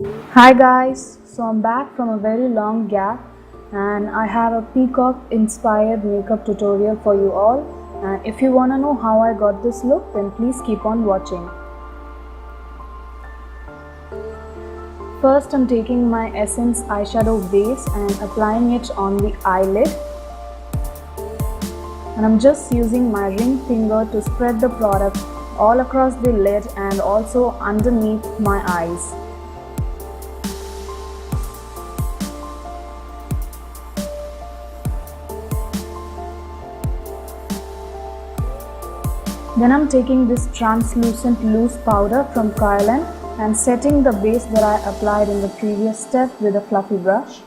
Hi guys, so I'm back from a very long gap and I have a peacock inspired makeup tutorial for you all, and if you wanna know how I got this look then please keep on watching. First I'm taking my Essence eyeshadow base and applying it on the eyelid, and I'm just using my ring finger to spread the product all across the lid and also underneath my eyes. Then I'm taking this translucent loose powder from Kryolan and setting the base that I applied in the previous step with a fluffy brush.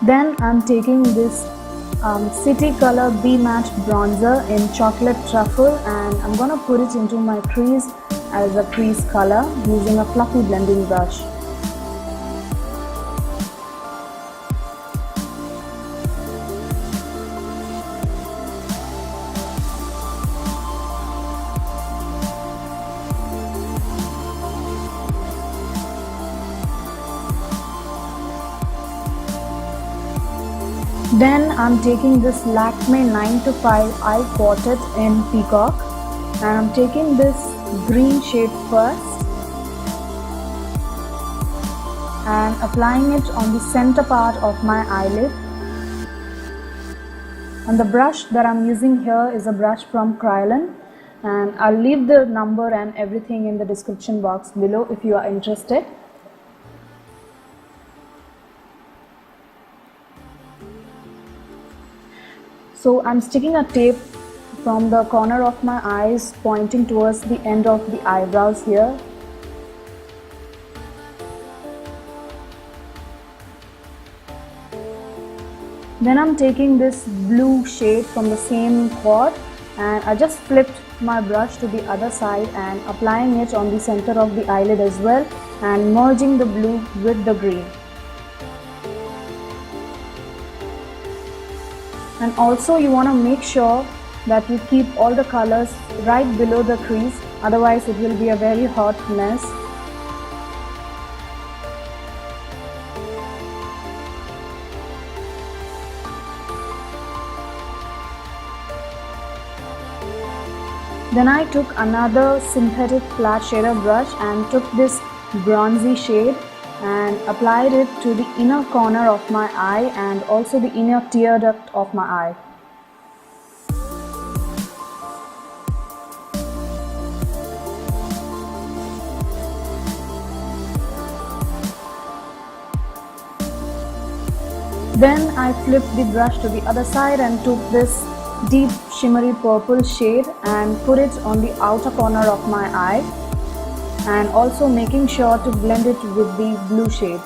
Then I'm taking this City Color Be Matte bronzer in Chocolate Truffle and I'm gonna put it into my crease as a crease color using a fluffy blending brush. Then I'm taking this Lakme 9 to 5 Eye Quartet in Peacock and I'm taking this green shade first and applying it on the center part of my eyelid. And the brush that I'm using here is a brush from Kryolan, and I'll leave the number and everything in the description box below if you are interested. So I'm sticking a tape from the corner of my eyes pointing towards the end of the eyebrows here. Then I'm taking this blue shade from the same pot and I just flipped my brush to the other side and applying it on the center of the eyelid as well and merging the blue with the green. And also you want to make sure that you keep all the colors right below the crease, otherwise it will be a very hot mess. Then I took another synthetic flat shader brush and took this bronzy shade and applied it to the inner corner of my eye and also the inner tear duct of my eye. Then I flipped the brush to the other side and took this deep shimmery purple shade and put it on the outer corner of my eye, and also making sure to blend it with the blue shade.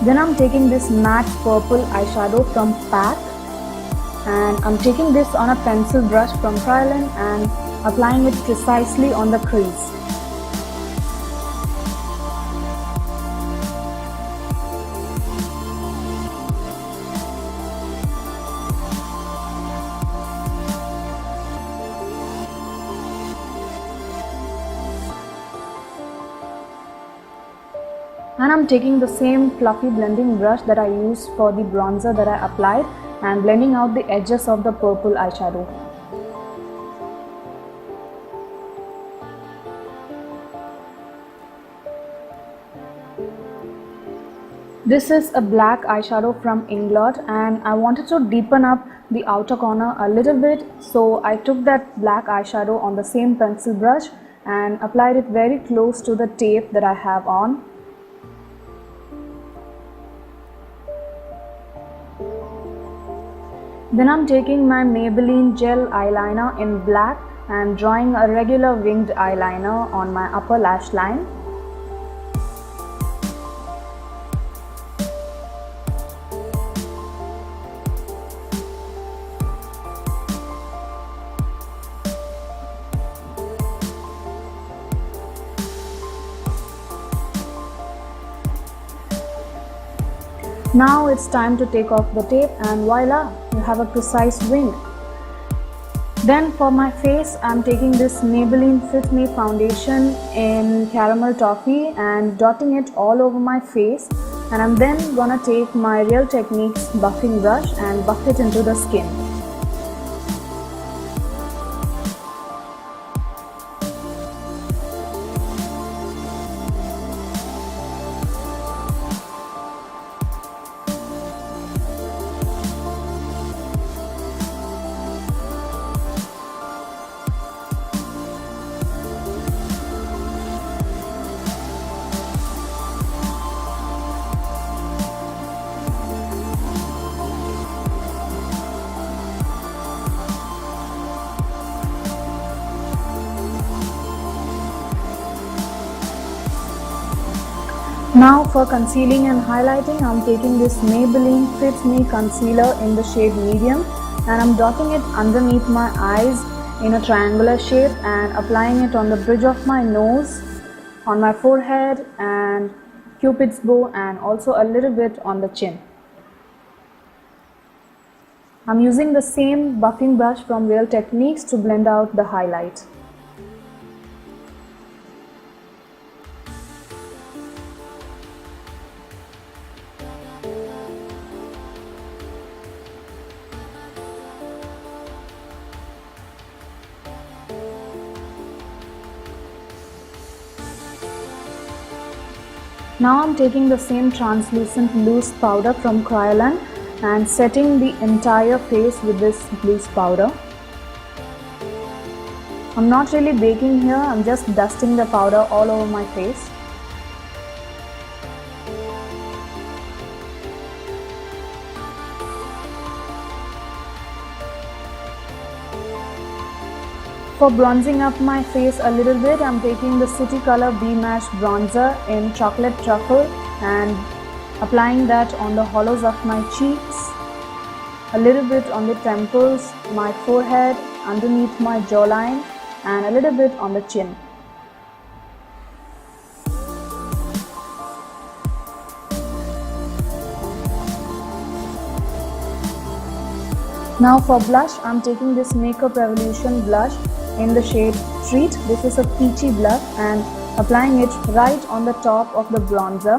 Then I'm taking this matte purple eyeshadow from PAC and I'm taking this on a pencil brush from Kryolan and applying it precisely on the crease. And I'm taking the same fluffy blending brush that I used for the bronzer that I applied and blending out the edges of the purple eyeshadow. This is a black eyeshadow from Inglot and I wanted to deepen up the outer corner a little bit, so I took that black eyeshadow on the same pencil brush and applied it very close to the tape that I have on. Then I'm taking my Maybelline gel eyeliner in black and drawing a regular winged eyeliner on my upper lash line. Now it's time to take off the tape and voila, you have a precise wing. Then for my face, I'm taking this Maybelline Fit Me foundation in caramel toffee and dotting it all over my face, and I'm then gonna take my Real Techniques buffing brush and buff it into the skin. Now for concealing and highlighting, I'm taking this Maybelline Fit Me concealer in the shade medium, and I'm dotting it underneath my eyes in a triangular shape and applying it on the bridge of my nose, on my forehead and cupid's bow, and also a little bit on the chin. I'm using the same buffing brush from Real Techniques to blend out the highlight. Now I'm taking the same translucent loose powder from Kryolan and setting the entire face with this loose powder. I'm not really baking here, I'm just dusting the powder all over my face. For bronzing up my face a little bit, I'm taking the City Color B-Match bronzer in Chocolate Truffle and applying that on the hollows of my cheeks, a little bit on the temples, my forehead, underneath my jawline, and a little bit on the chin. Now for blush, I'm taking this Makeup Revolution blush in the shade Treat. This is a peachy blush and applying it right on the top of the bronzer.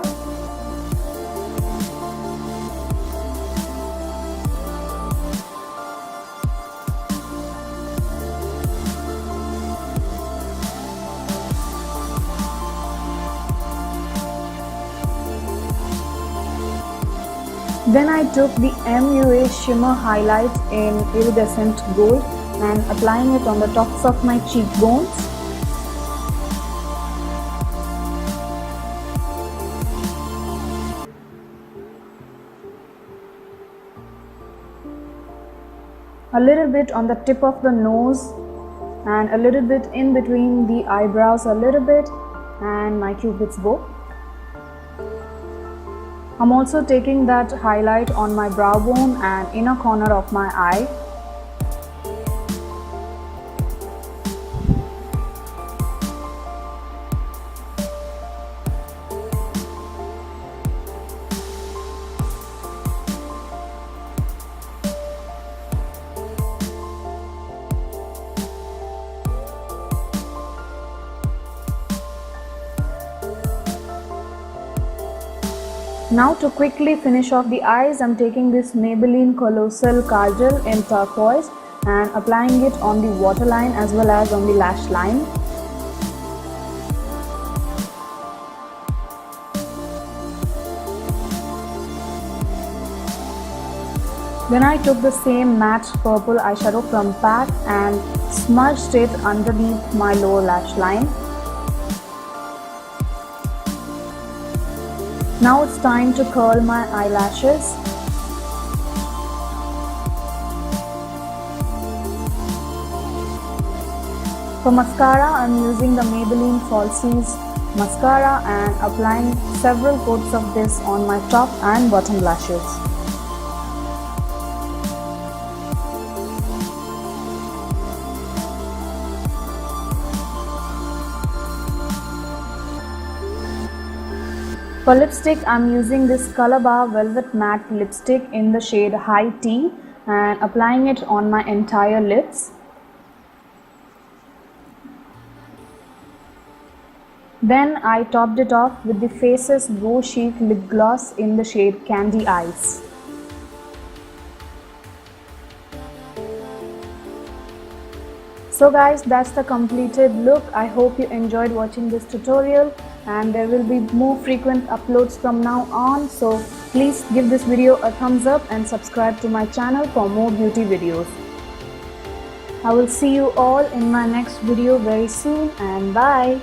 Then I took the MUA Shimmer Highlight in Iridescent Gold and applying it on the tops of my cheekbones. A little bit on the tip of the nose and a little bit in between the eyebrows a little bit and my cupid's bow. I'm also taking that highlight on my brow bone and inner corner of my eye. Now to quickly finish off the eyes, I'm taking this Maybelline Colossal Kajal in turquoise and applying it on the waterline as well as on the lash line. Then I took the same matte purple eyeshadow from PAC and smudged it underneath my lower lash line. Now it's time to curl my eyelashes. For mascara, I'm using the Maybelline Falsies mascara and applying several coats of this on my top and bottom lashes. For lipstick, I'm using this Colorbar Velvet Matte lipstick in the shade High Tea and applying it on my entire lips. Then I topped it off with the Faces Go Chic lip gloss in the shade Candy Eyes. So guys, that's the completed look. I hope you enjoyed watching this tutorial, and there will be more frequent uploads from now on. So please give this video a thumbs up and subscribe to my channel for more beauty videos. I will see you all in my next video very soon, and bye.